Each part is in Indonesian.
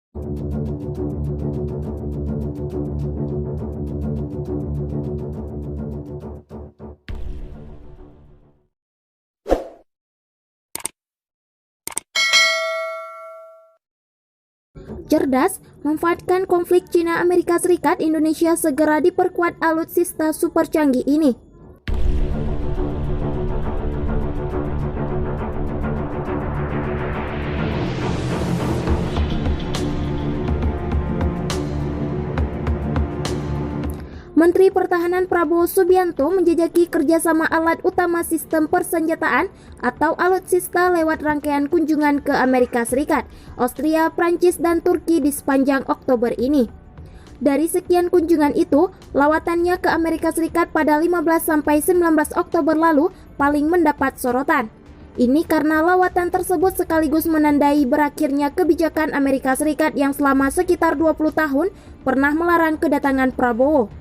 Cerdas, memanfaatkan konflik Cina-Amerika Serikat, Indonesia segera diperkuat alutsista super canggih ini. Menteri Pertahanan Prabowo Subianto menjajaki kerjasama alat utama sistem persenjataan atau alutsista lewat rangkaian kunjungan ke Amerika Serikat, Austria, Prancis, dan Turki di sepanjang Oktober ini. Dari sekian kunjungan itu, lawatannya ke Amerika Serikat pada 15-19 Oktober lalu paling mendapat sorotan. Ini karena lawatan tersebut sekaligus menandai berakhirnya kebijakan Amerika Serikat yang selama sekitar 20 tahun pernah melarang kedatangan Prabowo.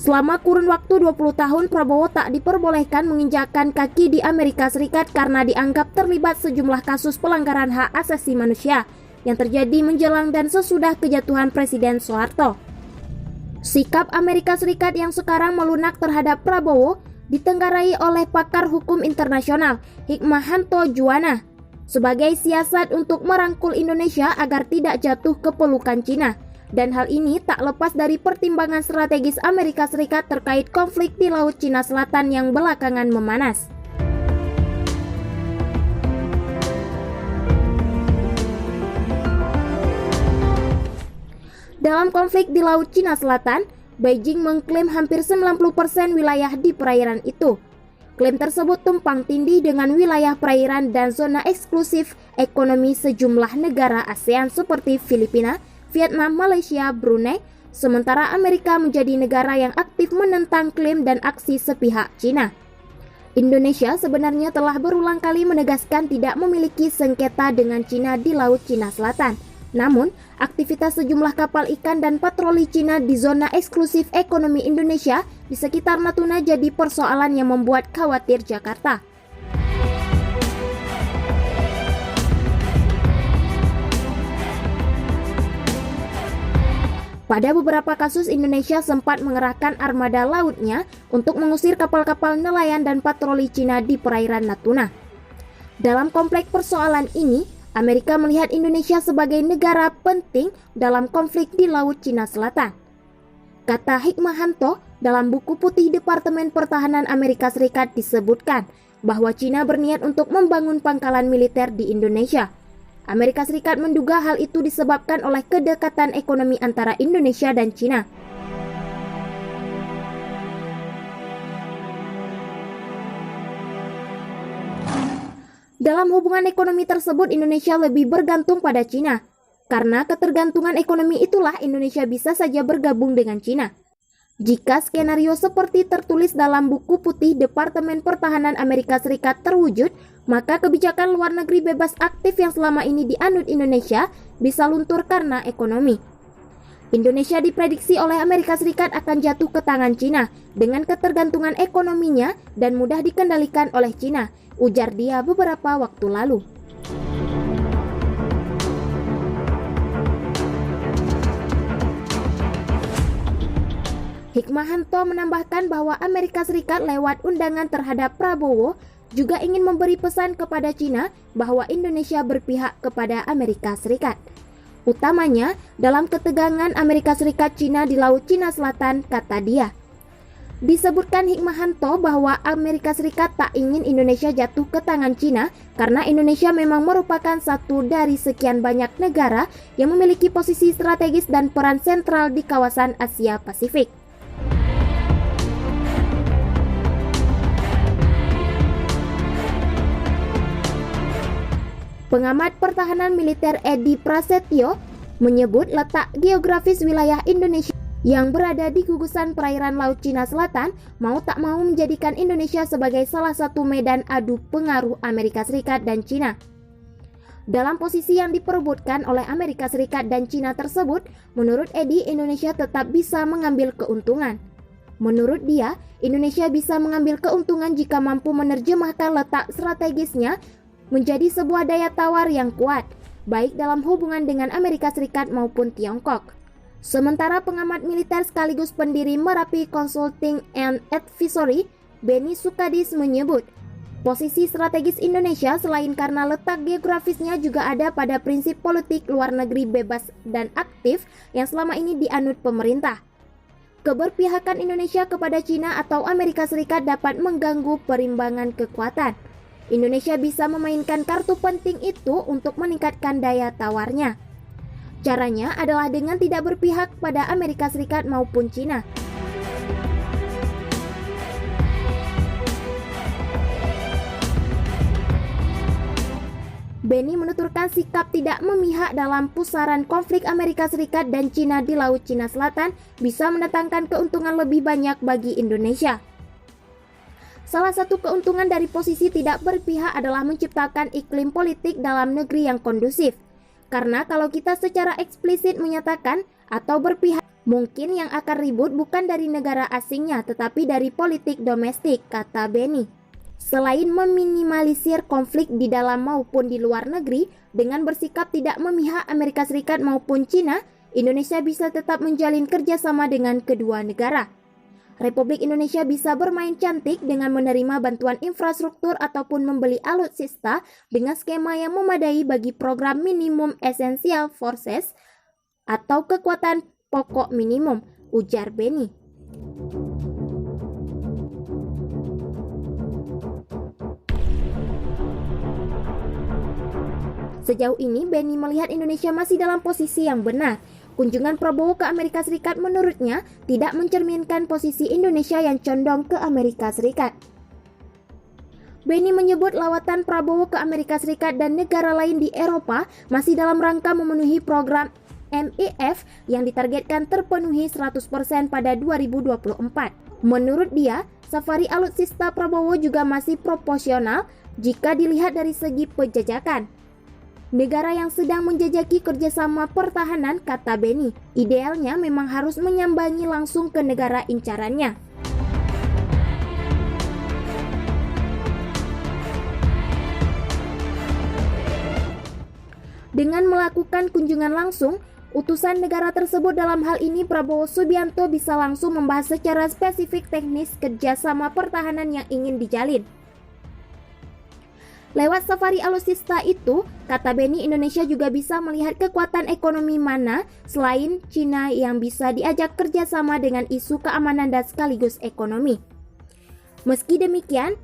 Selama kurun waktu 20 tahun, Prabowo tak diperbolehkan menginjakkan kaki di Amerika Serikat karena dianggap terlibat sejumlah kasus pelanggaran hak asasi manusia yang terjadi menjelang dan sesudah kejatuhan Presiden Soeharto. Sikap Amerika Serikat yang sekarang melunak terhadap Prabowo ditenggarai oleh pakar hukum internasional Hikmahanto Juwana sebagai siasat untuk merangkul Indonesia agar tidak jatuh ke pelukan Cina. Dan hal ini tak lepas dari pertimbangan strategis Amerika Serikat terkait konflik di Laut Cina Selatan yang belakangan memanas. Dalam konflik di Laut Cina Selatan, Beijing mengklaim hampir 90% wilayah di perairan itu. Klaim tersebut tumpang tindih dengan wilayah perairan dan zona eksklusif ekonomi sejumlah negara ASEAN seperti Filipina, Vietnam, Malaysia, Brunei, sementara Amerika menjadi negara yang aktif menentang klaim dan aksi sepihak Cina. Indonesia sebenarnya telah berulang kali menegaskan tidak memiliki sengketa dengan Cina di Laut Cina Selatan. Namun, aktivitas sejumlah kapal ikan dan patroli Cina di zona eksklusif ekonomi Indonesia di sekitar Natuna jadi persoalan yang membuat khawatir Jakarta. Pada beberapa kasus, Indonesia sempat mengerahkan armada lautnya untuk mengusir kapal-kapal nelayan dan patroli Cina di perairan Natuna. Dalam kompleks persoalan ini, Amerika melihat Indonesia sebagai negara penting dalam konflik di Laut Cina Selatan. Kata Hikmahanto, dalam buku putih Departemen Pertahanan Amerika Serikat disebutkan bahwa Cina berniat untuk membangun pangkalan militer di Indonesia. Amerika Serikat menduga hal itu disebabkan oleh kedekatan ekonomi antara Indonesia dan Cina. Dalam hubungan ekonomi tersebut, Indonesia lebih bergantung pada Cina. Karena ketergantungan ekonomi itulah Indonesia bisa saja bergabung dengan Cina. Jika skenario seperti tertulis dalam buku putih Departemen Pertahanan Amerika Serikat terwujud, maka kebijakan luar negeri bebas aktif yang selama ini dianut Indonesia bisa luntur karena ekonomi. Indonesia diprediksi oleh Amerika Serikat akan jatuh ke tangan Cina dengan ketergantungan ekonominya dan mudah dikendalikan oleh Cina, ujar dia beberapa waktu lalu. Hikmahanto menambahkan bahwa Amerika Serikat lewat undangan terhadap Prabowo juga ingin memberi pesan kepada Cina bahwa Indonesia berpihak kepada Amerika Serikat. Utamanya dalam ketegangan Amerika Serikat-Cina di Laut Cina Selatan, kata dia. Disebutkan Hikmahanto bahwa Amerika Serikat tak ingin Indonesia jatuh ke tangan Cina karena Indonesia memang merupakan satu dari sekian banyak negara yang memiliki posisi strategis dan peran sentral di kawasan Asia Pasifik. Pengamat pertahanan militer Edi Prasetyo menyebut letak geografis wilayah Indonesia yang berada di gugusan perairan Laut Cina Selatan mau tak mau menjadikan Indonesia sebagai salah satu medan adu pengaruh Amerika Serikat dan Cina. Dalam posisi yang diperebutkan oleh Amerika Serikat dan Cina tersebut, menurut Edi, Indonesia tetap bisa mengambil keuntungan. Menurut dia, Indonesia bisa mengambil keuntungan jika mampu menerjemahkan letak strategisnya menjadi sebuah daya tawar yang kuat, baik dalam hubungan dengan Amerika Serikat maupun Tiongkok. Sementara pengamat militer sekaligus pendiri Merapi Consulting and Advisory, Benny Sukadis menyebut, posisi strategis Indonesia selain karena letak geografisnya juga ada pada prinsip politik luar negeri bebas dan aktif yang selama ini dianut pemerintah. Keberpihakan Indonesia kepada China atau Amerika Serikat dapat mengganggu perimbangan kekuatan. Indonesia bisa memainkan kartu penting itu untuk meningkatkan daya tawarnya. Caranya adalah dengan tidak berpihak pada Amerika Serikat maupun China. Benny menuturkan sikap tidak memihak dalam pusaran konflik Amerika Serikat dan China di Laut Cina Selatan bisa mendatangkan keuntungan lebih banyak bagi Indonesia. Salah satu keuntungan dari posisi tidak berpihak adalah menciptakan iklim politik dalam negeri yang kondusif. Karena kalau kita secara eksplisit menyatakan atau berpihak, mungkin yang akan ribut bukan dari negara asingnya tetapi dari politik domestik, kata Benny. Selain meminimalisir konflik di dalam maupun di luar negeri, dengan bersikap tidak memihak Amerika Serikat maupun China, Indonesia bisa tetap menjalin kerjasama dengan kedua negara. Republik Indonesia bisa bermain cantik dengan menerima bantuan infrastruktur ataupun membeli alutsista dengan skema yang memadai bagi program minimum essential forces atau kekuatan pokok minimum, ujar Benny. Sejauh ini, Benny melihat Indonesia masih dalam posisi yang benar. Kunjungan Prabowo ke Amerika Serikat menurutnya tidak mencerminkan posisi Indonesia yang condong ke Amerika Serikat. Benny menyebut lawatan Prabowo ke Amerika Serikat dan negara lain di Eropa masih dalam rangka memenuhi program MEF yang ditargetkan terpenuhi 100% pada 2024. Menurut dia, safari alutsista Prabowo juga masih proporsional jika dilihat dari segi penjajakan. Negara yang sedang menjajaki kerjasama pertahanan, kata Benny, idealnya memang harus menyambangi langsung ke negara incarannya. Dengan melakukan kunjungan langsung, utusan negara tersebut dalam hal ini Prabowo Subianto bisa langsung membahas secara spesifik teknis kerjasama pertahanan yang ingin dijalin. Lewat safari alutsista itu, kata Benny, Indonesia juga bisa melihat kekuatan ekonomi mana selain China yang bisa diajak kerjasama dengan isu keamanan dan sekaligus ekonomi. Meski demikian,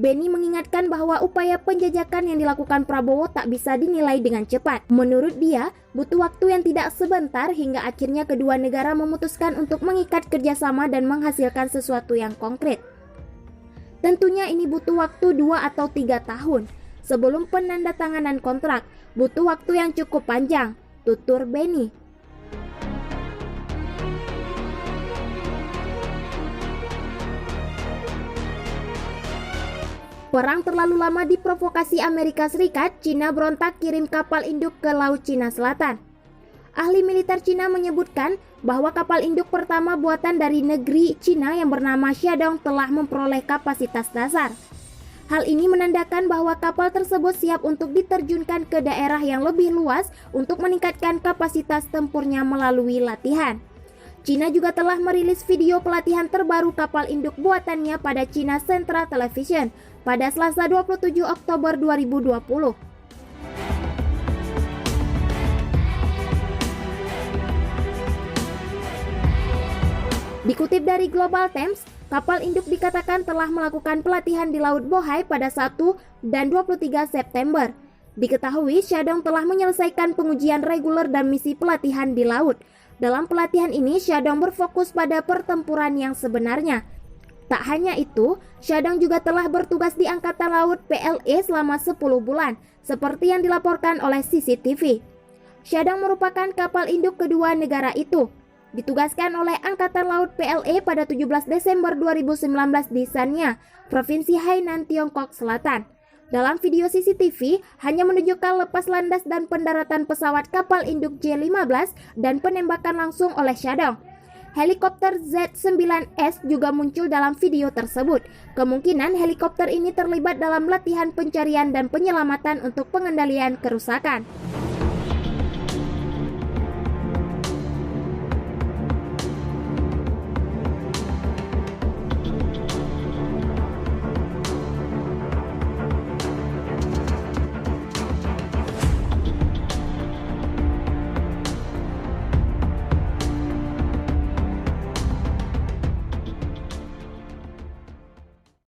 Benny mengingatkan bahwa upaya penjajakan yang dilakukan Prabowo tak bisa dinilai dengan cepat. Menurut dia, butuh waktu yang tidak sebentar hingga akhirnya kedua negara memutuskan untuk mengikat kerjasama dan menghasilkan sesuatu yang konkret. Tentunya ini butuh waktu 2 atau 3 tahun. Sebelum penandatanganan kontrak, butuh waktu yang cukup panjang, tutur Benny. Perang terlalu lama diprovokasi Amerika Serikat, China berontak kirim kapal induk ke Laut Cina Selatan. Ahli militer Cina menyebutkan bahwa kapal induk pertama buatan dari negeri Cina yang bernama Shandong telah memperoleh kapasitas dasar. Hal ini menandakan bahwa kapal tersebut siap untuk diterjunkan ke daerah yang lebih luas untuk meningkatkan kapasitas tempurnya melalui latihan. China juga telah merilis video pelatihan terbaru kapal induk buatannya pada China Central Television pada Selasa 27 Oktober 2020. Dikutip dari Global Times, kapal induk dikatakan telah melakukan pelatihan di Laut Bohai pada 1 dan 23 September. Diketahui Shandong telah menyelesaikan pengujian reguler dan misi pelatihan di laut. Dalam pelatihan ini, Shandong berfokus pada pertempuran yang sebenarnya. Tak hanya itu, Shandong juga telah bertugas di Angkatan Laut PLA selama 10 bulan, seperti yang dilaporkan oleh CCTV. Shandong merupakan kapal induk kedua negara itu. Ditugaskan oleh Angkatan Laut PLA pada 17 Desember 2019 di Sanya, Provinsi Hainan, Tiongkok Selatan. Dalam video CCTV, hanya menunjukkan lepas landas dan pendaratan pesawat kapal induk J-15 dan penembakan langsung oleh Shandong. Helikopter Z-9S juga muncul dalam video tersebut. Kemungkinan helikopter ini terlibat dalam latihan pencarian dan penyelamatan untuk pengendalian kerusakan.